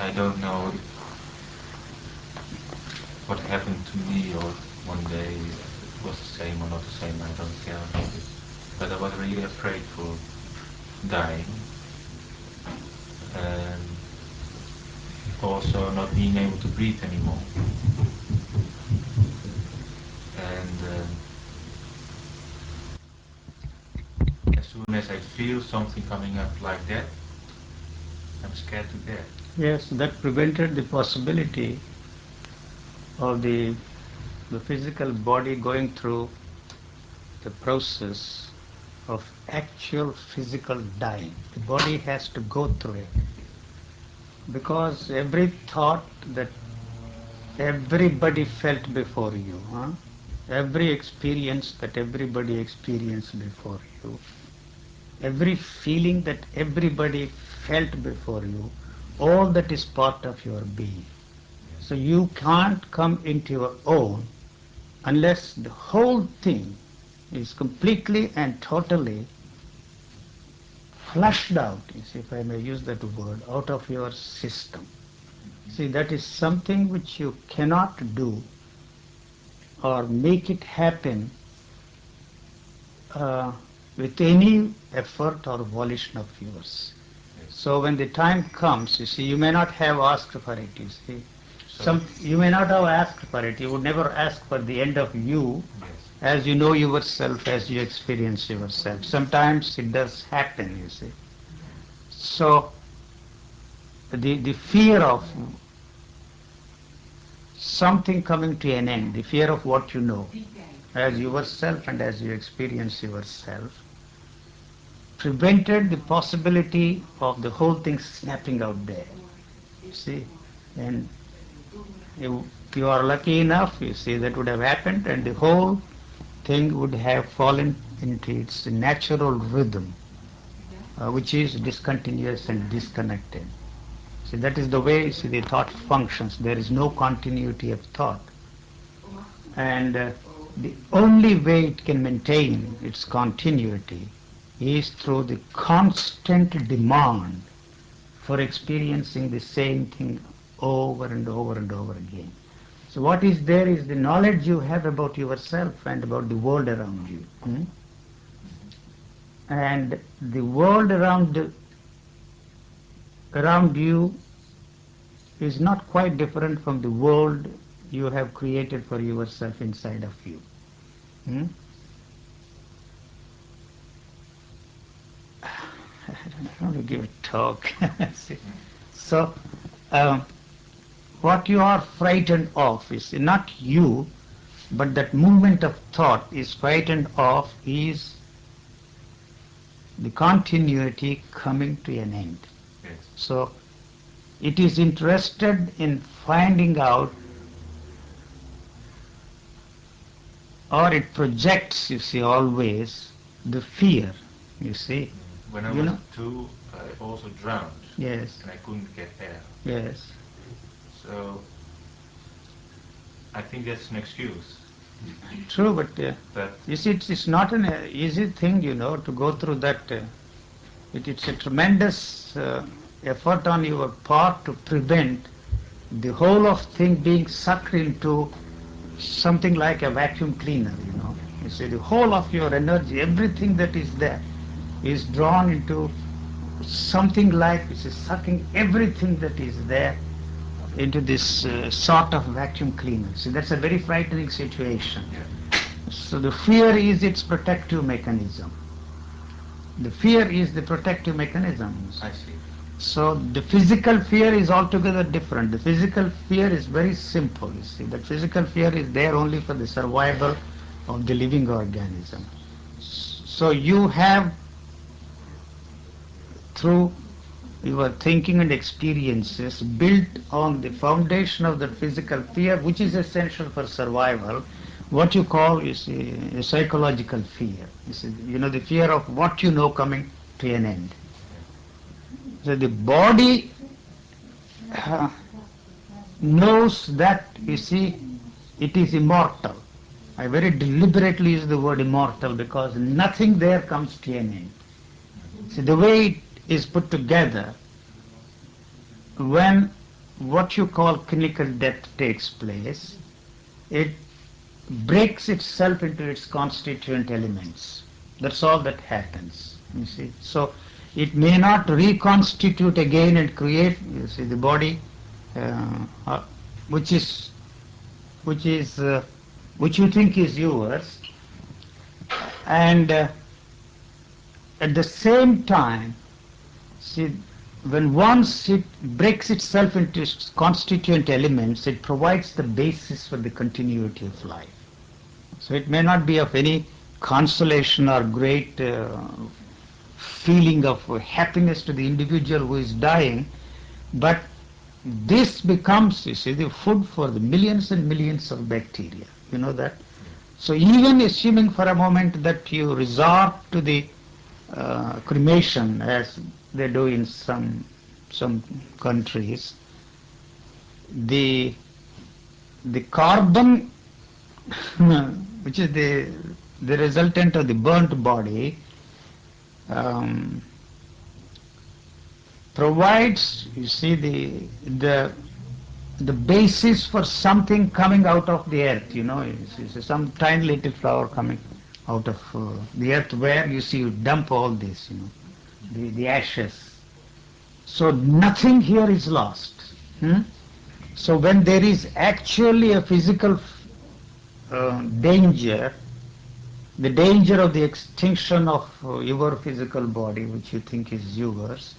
I don't know what happened to me or one day it was the same or not the same, I don't care about it. But I was really afraid for dying and also not being able to breathe anymore. And as soon as I feel something coming up like that, I'm scared to death. Yes, that prevented the possibility of the physical body going through the process of actual physical dying. The body has to go through it because every thought that everybody felt before you, every experience that everybody experienced before you, every feeling that everybody felt before you, all that is part of your being. So you can't come into your own unless the whole thing is completely and totally flushed out, if I may use that word, out of your system. See, that is something which you cannot do or make it happen uh, with any effort or volition of yours. Yes. So when the time comes, you see, you may not have asked for it, you see. So, You may not have asked for it. You would never ask for the end of you yes. as you know yourself, as you experience yourself. Sometimes it does happen, you see. So the fear of something coming to an end, the fear of what you know, as yourself and as you experience yourself, prevented the possibility of the whole thing snapping out there. You see, and you are lucky enough, you see, that would have happened and the whole thing would have fallen into its natural rhythm, which is discontinuous and disconnected. See, that is the way, see, the thought functions. There is no continuity of thought. And the only way it can maintain its continuity is through the constant demand for experiencing the same thing over and over and over again. So what is there is the knowledge you have about yourself and about the world around you. And the world around you is not quite different from the world you have created for yourself inside of you. Hmm? I don't want to give a talk. So, um, what you are frightened of is not you, but that movement of thought is frightened of is the continuity coming to an end. Yes. So, it is interested in finding out, or it projects, you see, always the fear, you see. When I You was know? 2, I also drowned Yes, and I couldn't get air. yes. So I think that's an excuse. True, but But you see, it's not an easy thing, to go through that. It's a tremendous effort on your part to prevent the whole of thing being sucked into something like a vacuum cleaner, You see, the whole of your energy, everything that is there, is drawn into something like, which is sucking everything that is there into this sort of vacuum cleaner. See, that's a very frightening situation. yeah, So the fear is its protective mechanism. The fear is the protective mechanism. I see. So the physical fear is altogether different. The physical fear is very simple, you see. That physical fear is there only for the survival of the living organism. So you have, through your thinking and experiences, built on the foundation of the physical fear, which is essential for survival, what you call, you see, a psychological fear. You see, the fear of what you know coming to an end. So the body uh, knows that, you see, it is immortal. I very deliberately use the word immortal because nothing there comes to an end. See, the way it is put together, when what you call clinical death takes place, it breaks itself into its constituent elements. That's all that happens. You see, so it may not reconstitute again and create. You see, the body, uh, which is which is which you think is yours, and at the same time, see, when once it breaks itself into its constituent elements, it provides the basis for the continuity of life. So it may not be of any consolation or great feeling of happiness to the individual who is dying, but this becomes, you see, the food for the millions and millions of bacteria. You know that? So even assuming for a moment that you resort to the cremation, as they do in some countries, the carbon which is the resultant of the burnt body provides, you see, the basis for something coming out of the earth. You know, it's some tiny little flower coming out of the earth, where you see you dump all this, you know, the ashes. So nothing here is lost. So when there is actually a physical danger, the danger of the extinction of your physical body, which you think is yours,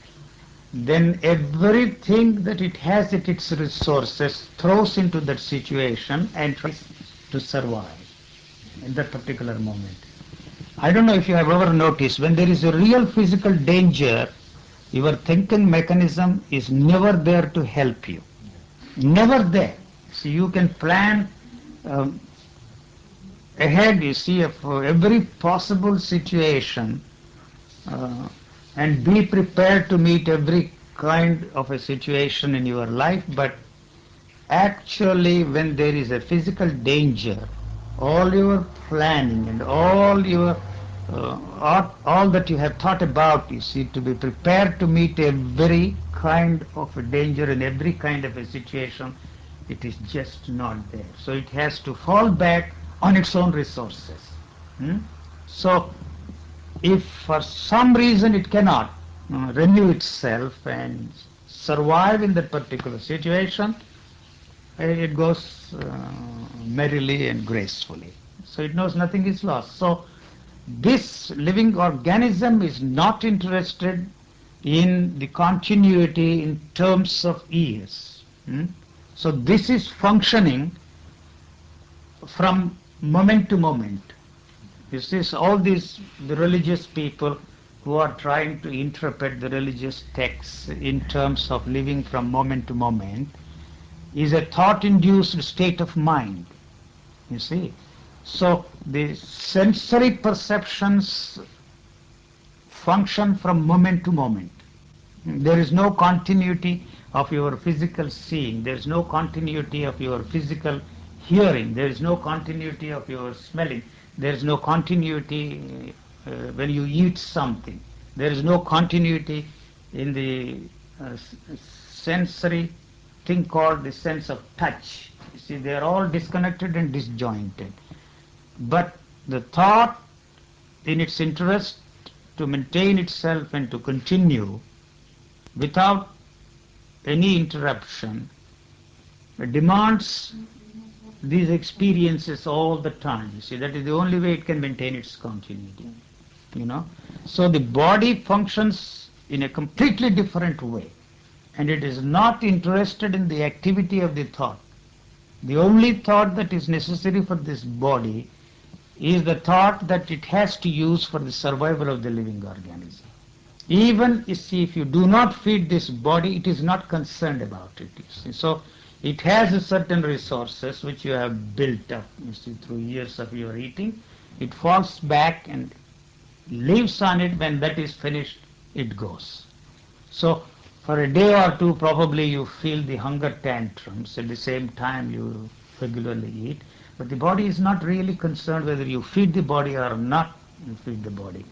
then everything that it has at its resources throws into that situation and tries to survive in that particular moment. I don't know if you have ever noticed, when there is a real physical danger, your thinking mechanism is never there to help you. Never there. So you can plan ahead, you see, of every possible situation and be prepared to meet every kind of a situation in your life, but actually when there is a physical danger, all your planning and all your all that you have thought about, you see, to be prepared to meet every kind of a danger in every kind of a situation, it is just not there. So it has to fall back on its own resources. So if for some reason it cannot renew itself and survive in that particular situation, it goes merrily and gracefully. So it knows nothing is lost. So this living organism is not interested in the continuity in terms of years. So this is functioning from moment to moment. You see, all these, the religious people who are trying to interpret the religious texts in terms of living from moment to moment, is a thought-induced state of mind, you see. So the sensory perceptions function from moment to moment. There is no continuity of your physical seeing, there is no continuity of your physical hearing, there is no continuity of your smelling, there is no continuity when you eat something, there is no continuity in the sensory thing called the sense of touch. You see, they are all disconnected and disjointed. But the thought, in its interest to maintain itself and to continue without any interruption, demands these experiences all the time. You see, that is the only way it can maintain its continuity. You know, so the body functions in a completely different way, and it is not interested in the activity of the thought. The only thought that is necessary for this body is the thought that it has to use for the survival of the living organism. Even, you see, if you do not feed this body, it is not concerned about it. You see. So it has a certain resources which you have built up, you see, through years of your eating. It falls back and lives on it. When that is finished, it goes. So for a day or two, probably you feel the hunger tantrums. At the same time, you regularly eat. But the body is not really concerned whether you feed the body or not you feed the body.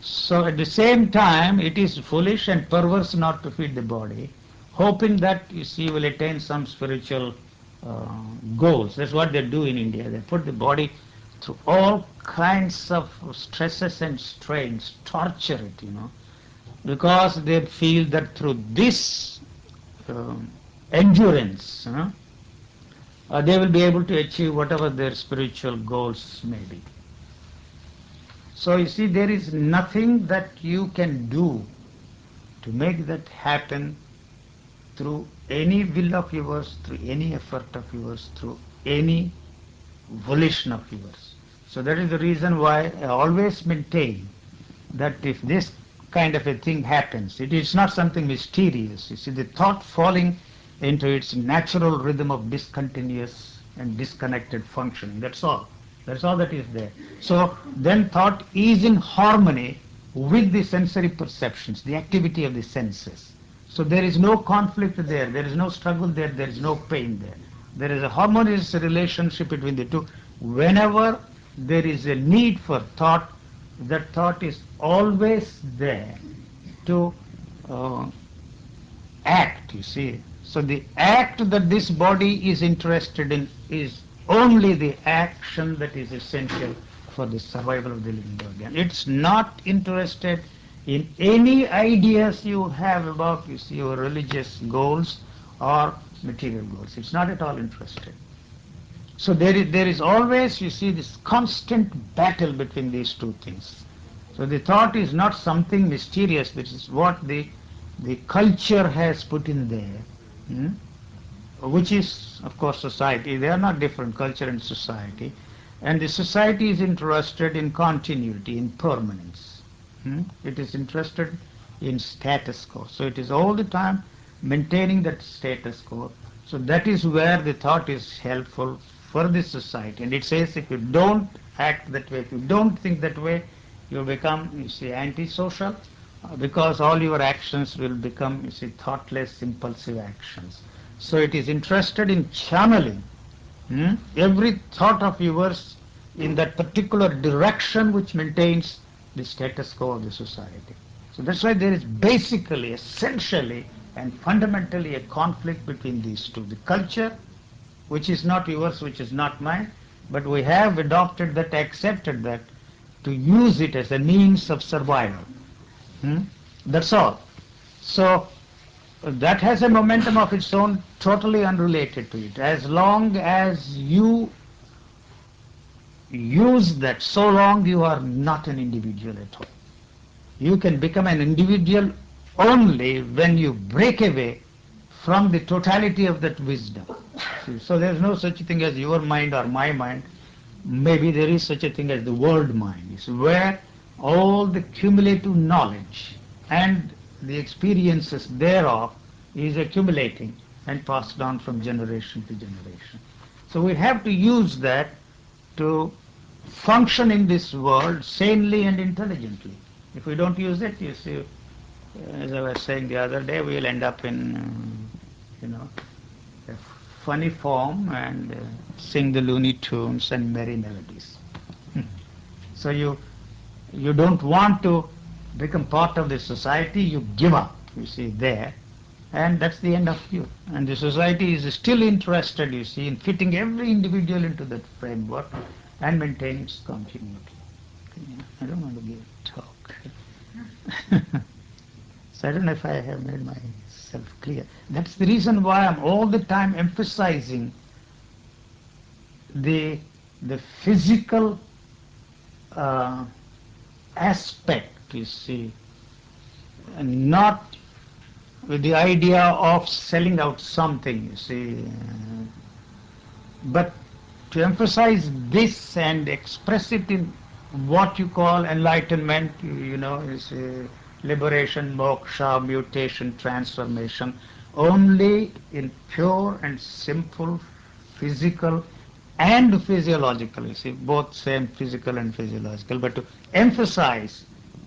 So at the same time, it is foolish and perverse not to feed the body. hoping that, you see, will attain some spiritual goals. That's what they do in India. They put the body through all kinds of stresses and strains, torture it, because they feel that through this um, endurance, they will be able to achieve whatever their spiritual goals may be. So you see, there is nothing that you can do to make that happen through any will of yours, through any effort of yours, through any volition of yours. So that is the reason why I always maintain that if this kind of a thing happens, it is not something mysterious. You see, the thought falling into its natural rhythm of discontinuous and disconnected functioning. That's all. That's all that is there. So then thought is in harmony with the sensory perceptions, the activity of the senses. So there is no conflict there, there is no struggle there, there is no pain there. There is a harmonious relationship between the two. Whenever there is a need for thought, that thought is always there to act, you see. So the act that this body is interested in is only the action that is essential for the survival of the living body. And it's not interested in any ideas you have about, you see, your religious goals or material goals. It's not at all interested. So there is always, you see, this constant battle between these two things. So the thought is not something mysterious. This is what the culture has put in there, which is, of course, society. They are not different, culture and society. And the society is interested in continuity, in permanence. It is interested in status quo. So it is all the time maintaining that status quo. So that is where the thought is helpful for the society. And it says if you don't act that way, if you don't think that way, you become, you see, antisocial, because all your actions will become, you see, thoughtless, impulsive actions. So it is interested in channeling every thought of yours in that particular direction which maintains the status quo of the society. So that's why there is basically, essentially, and fundamentally a conflict between these two. The culture, which is not yours, which is not mine, but we have adopted that, accepted that, to use it as a means of survival. That's all. So that has a momentum of its own, totally unrelated to it. As long as you use that, so long you are not an individual at all. You can become an individual only when you break away from the totality of that wisdom. So there is no such thing as your mind or my mind. Maybe there is such a thing as the world mind. It's where all the cumulative knowledge and the experiences thereof is accumulating and passed on from generation to generation. So we have to use that to function in this world sanely and intelligently. If we don't use it, you see, as I was saying the other day, we will end up in, a funny form and sing the Looney Tunes and merry melodies. So you don't want to become part of the society, you give up, you see, there, and that's the end of you. And the society is still interested, you see, in fitting every individual into that framework and maintaining its continuity. I don't want to give a talk. So I don't know if I have made myself clear. That's the reason why I'm all the time emphasizing the physical aspect, you see, and not with the idea of selling out something, you see, but to emphasize this and express it in what you call enlightenment, is liberation, moksha, mutation, transformation, only in pure and simple physical and physiological, you see, both same physical and physiological, but to emphasize,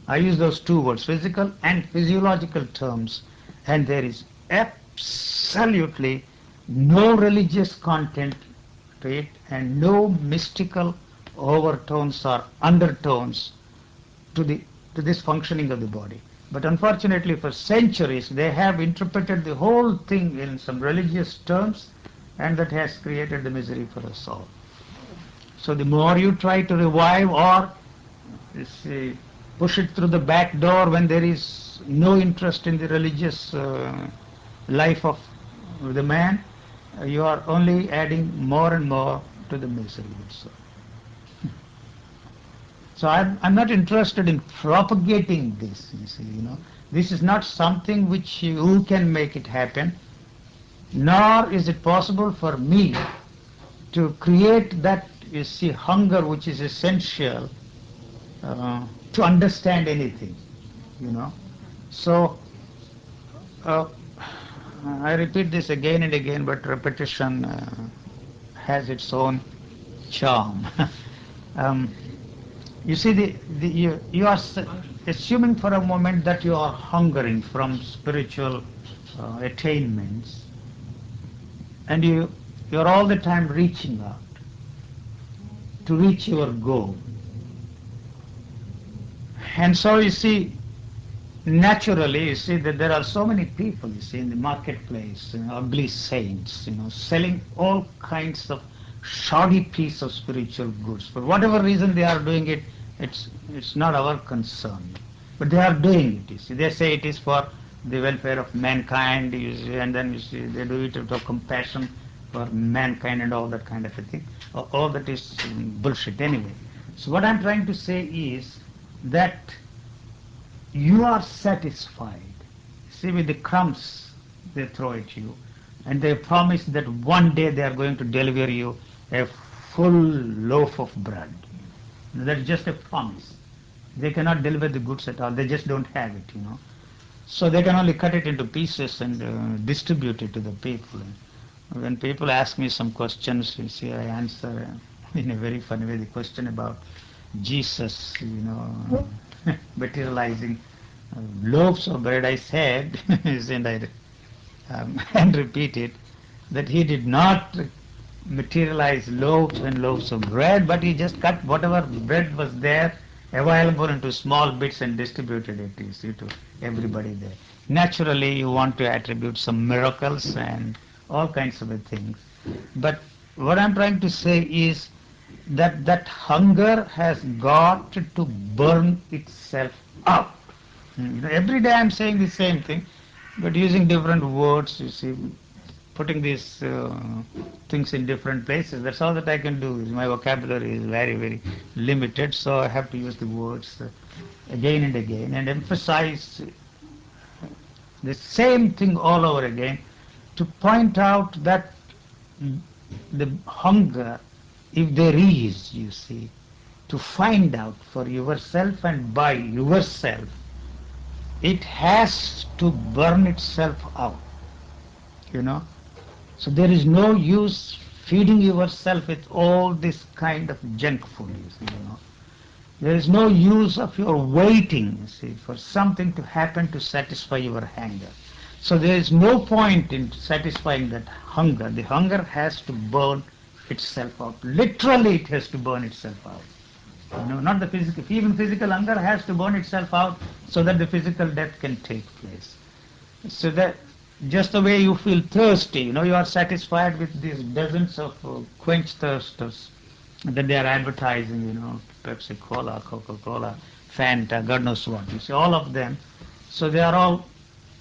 I use those two words, physical and physiological terms, and there is absolutely no religious content to it and no mystical overtones or undertones to this functioning of the body. But unfortunately, for centuries, they have interpreted the whole thing in some religious terms, and that has created the misery for us all. So the more you try to revive or see, push it through the back door when there is no interest in the religious life of the man, you are only adding more and more to the misery. So I'm not interested in propagating this. You see, this is not something which you can make it happen, nor is it possible for me to create that, you see, hunger which is essential to understand anything. you know. So uh, I repeat this again and again, but repetition has its own charm. um, you see, you are assuming for a moment that you are hungering from spiritual attainments, and you're all the time reaching out to reach your goal. And so you see, naturally, you see that there are so many people, you see, in the marketplace, ugly saints, selling all kinds of shoddy piece of spiritual goods. For whatever reason they are doing it, it's not our concern. But they are doing it, you see. They say it is for the welfare of mankind, you see, and then you see they do it out of compassion for mankind and all that kind of a thing. All that is bullshit anyway. So what I'm trying to say is that you are satisfied, see, with the crumbs they throw at you, and they promise that one day they are going to deliver you a full loaf of bread. That's just a promise. They cannot deliver the goods at all. They just don't have it. So they can only cut it into pieces and distribute it to the people. And when people ask me some questions, you see, I answer in a very funny way the question about Jesus, materializing loaves of bread. I said, and I and repeat it, that he did not materialize loaves and loaves of bread, but he just cut whatever bread was there available into small bits and distributed it, you see, to everybody there. Naturally, you want to attribute some miracles and all kinds of things. But what I'm trying to say is that hunger has got to burn itself out. Every day I'm saying the same thing, but using different words, you see, putting these things in different places. That's all that I can do. My vocabulary is very, very limited, so I have to use the words again and again and emphasize the same thing all over again to point out that the hunger, if there is, you see, to find out for yourself and by yourself, it has to burn itself out, you know. So there is no use feeding yourself with all this kind of junk food, you see. There is no use of your waiting, you see, for something to happen to satisfy your hunger. So there is no point in satisfying that hunger. The hunger has to burn itself out. Literally, it has to burn itself out. Not the physical. Even physical hunger has to burn itself out so that the physical death can take place. So that just the way you feel thirsty, you are satisfied with these dozens of quench thirsters that they are advertising, Pepsi Cola, Coca-Cola, Fanta, God knows what. You see, all of them. So they are all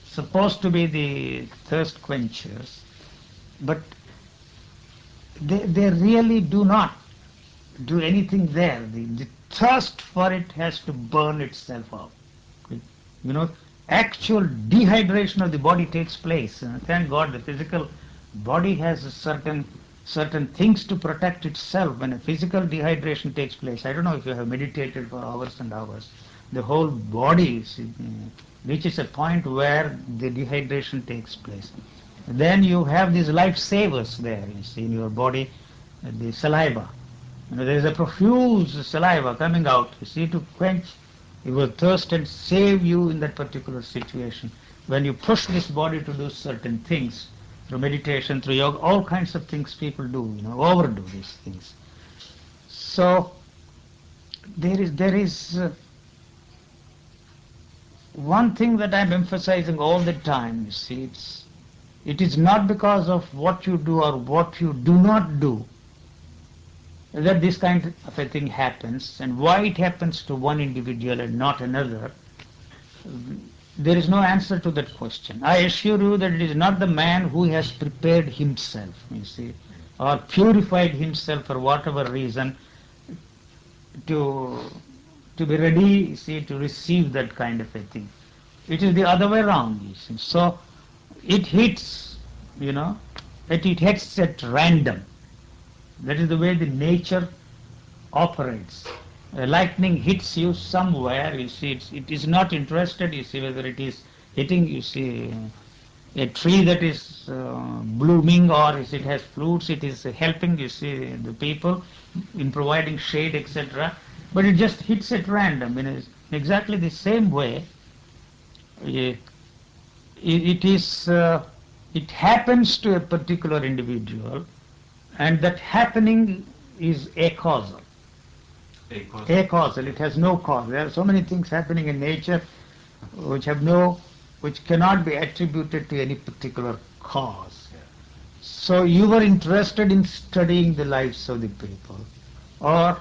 supposed to be the thirst quenchers, but they really do not do anything there. The thirst for it has to burn itself out. You know, actual dehydration of the body takes place. Thank God the physical body has a certain things to protect itself when a physical dehydration takes place. I don't know if you have meditated for hours and hours. The whole body reaches a point where the dehydration takes place. Then you have these lifesavers there, you see, in your body, the saliva. There is a profuse saliva coming out, you see, to quench your thirst and save you in that particular situation. When you push this body to do certain things, through meditation, through yoga, all kinds of things people do, overdo these things. So there is one thing that I'm emphasizing all the time, you see, it is not because of what you do or what you do not do that this kind of a thing happens, and why it happens to one individual and not another. There is no answer to that question. I assure you that it is not the man who has prepared himself, you see, or purified himself for whatever reason to be ready, you see, to receive that kind of a thing. It is the other way around, you see. So it hits, you know, it hits at random. That is the way the nature operates. Lightning hits you somewhere, you see, it is not interested, you see, whether it is hitting, you see, a tree that is blooming, or if it has fruits, it is helping, you see, the people in providing shade, etc. But it just hits at random in exactly the same way. It happens to a particular individual, and that happening is acausal. Acausal. It has no cause. There are so many things happening in nature which cannot be attributed to any particular cause. So you were interested in studying the lives of the people, or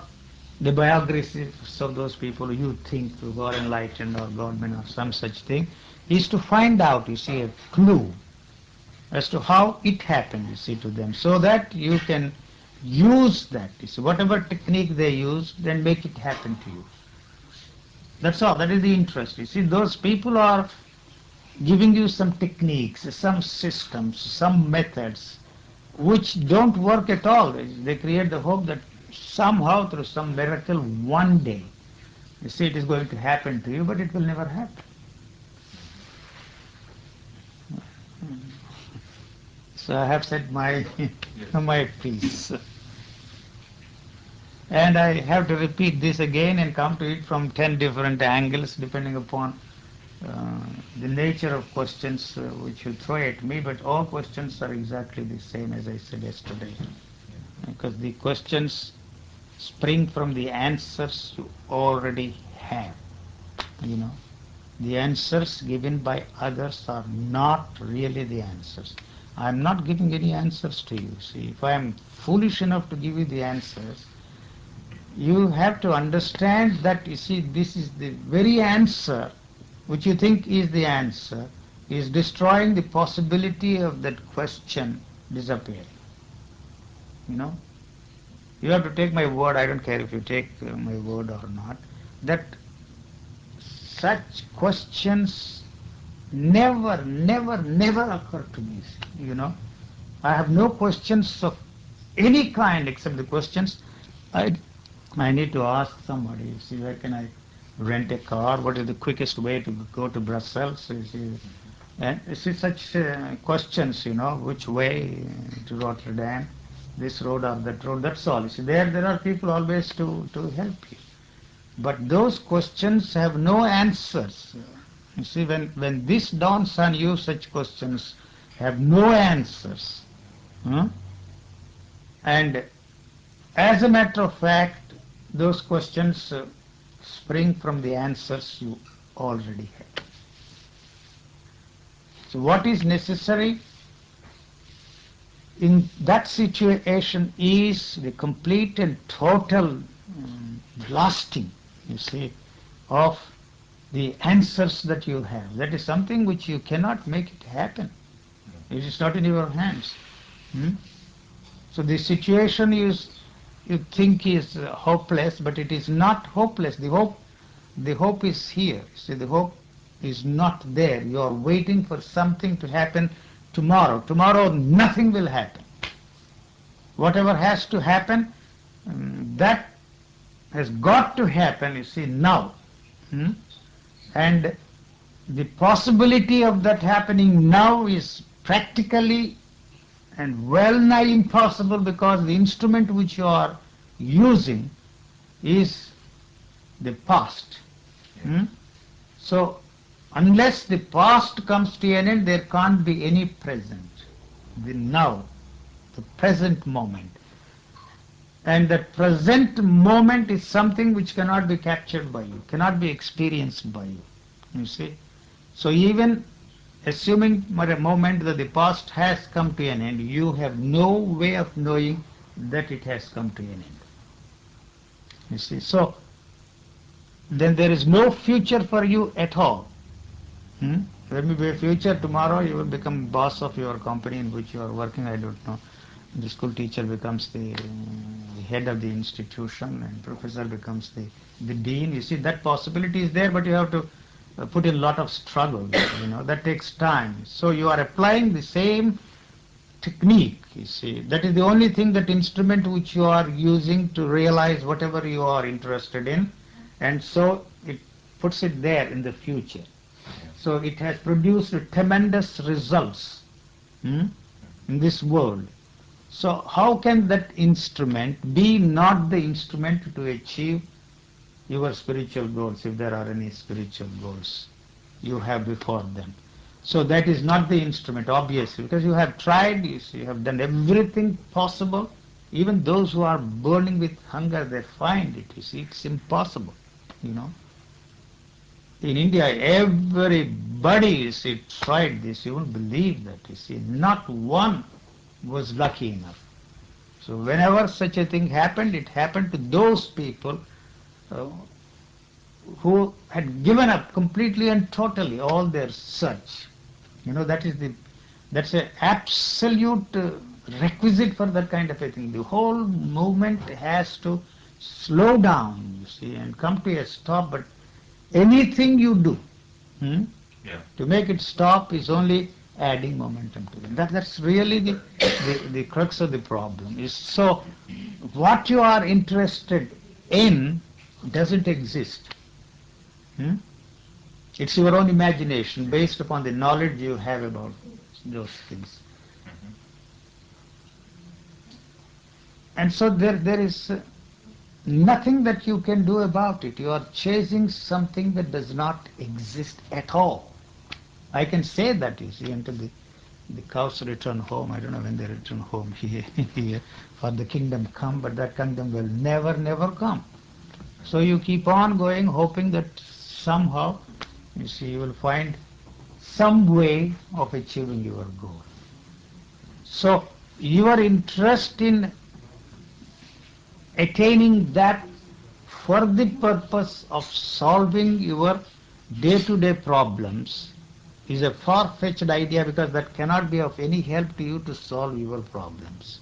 the biographies of those people who you think who got enlightened or godmen or some such thing, is to find out, you see, a clue as to how it happened, you see, to them, so that you can use that, you see, whatever technique they use, then make it happen to you. That's all. That is the interest. You see, those people are giving you some techniques, some systems, some methods, which don't work at all. They create the hope that somehow, through some miracle, one day, you see, it is going to happen to you, but it will never happen. So I have said my my piece. And I have to repeat this again and come to it from 10 different angles, depending upon the nature of questions which you throw at me, but all questions are exactly the same as I said yesterday. Because the questions spring from the answers you already have. You know, the answers given by others are not really the answers. I am not giving any answers to you. See, if I am foolish enough to give you the answers, you have to understand that, you see, this is the very answer which you think is the answer, is destroying the possibility of that question disappearing. You know, you have to take my word. I don't care if you take my word or not, that such questions never occur to me. You know, I have no questions of any kind except the questions I need to ask somebody. See, where can I rent a car? What is the quickest way to go to Brussels? And you see, such questions, you know, which way to Rotterdam, this road or that road, that's all. You see, there are people always to help you. But those questions have no answers. You see, when this dawns on you, such questions have no answers. And as a matter of fact, those questions spring from the answers you already have. So what is necessary in that situation is the complete and total blasting, you see, of the answers that you have. That is something which you cannot make it happen. It is not in your hands. So the situation you think is hopeless, but it is not hopeless. The hope is here. See, the hope is not there. You are waiting for something to happen tomorrow. Tomorrow nothing will happen. Whatever has to happen, that has got to happen, you see, now. And the possibility of that happening now is practically and well nigh impossible, because the instrument which you are using is the past. So unless the past comes to an end, there can't be any present. The now, the present moment. And that present moment is something which cannot be captured by you, cannot be experienced by you. You see? So even assuming for a moment that the past has come to an end, you have no way of knowing that it has come to an end. You see? So then there is no future for you at all. There may be a future. Tomorrow you will become boss of your company in which you are working. I don't know. The school teacher becomes the head of the institution, and professor becomes the dean. You see, that possibility is there, but you have to put in a lot of struggle. That takes time. So you are applying the same technique. You see, that is the only thing, that instrument which you are using to realize whatever you are interested in, and so it puts it there in the future. So it has produced tremendous results in this world. So how can that instrument be not the instrument to achieve your spiritual goals, if there are any spiritual goals you have before them? So that is not the instrument, obviously, because you have tried, you have done everything possible. Even those who are burning with hunger, they find it. You see, it's impossible. In India, everybody, tried this. You won't believe that. Not one was lucky enough. So whenever such a thing happened, it happened to those people uh, who had given up completely and totally all their search. That's an absolute requisite for that kind of a thing. The whole movement has to slow down, and come to a stop. But anything you do to make it stop is only adding momentum to it. That's really the crux of the problem. So what you are interested in doesn't exist. It's your own imagination based upon the knowledge you have about those things. And so there is nothing that you can do about it. You are chasing something that does not exist at all. I can say that, until the cows return home. I don't know when they return home here for the kingdom come, but that kingdom will never come. So you keep on going, hoping that somehow, you will find some way of achieving your goal. So your interest in attaining that for the purpose of solving your day-to-day problems is a far-fetched idea, because that cannot be of any help to you to solve your problems.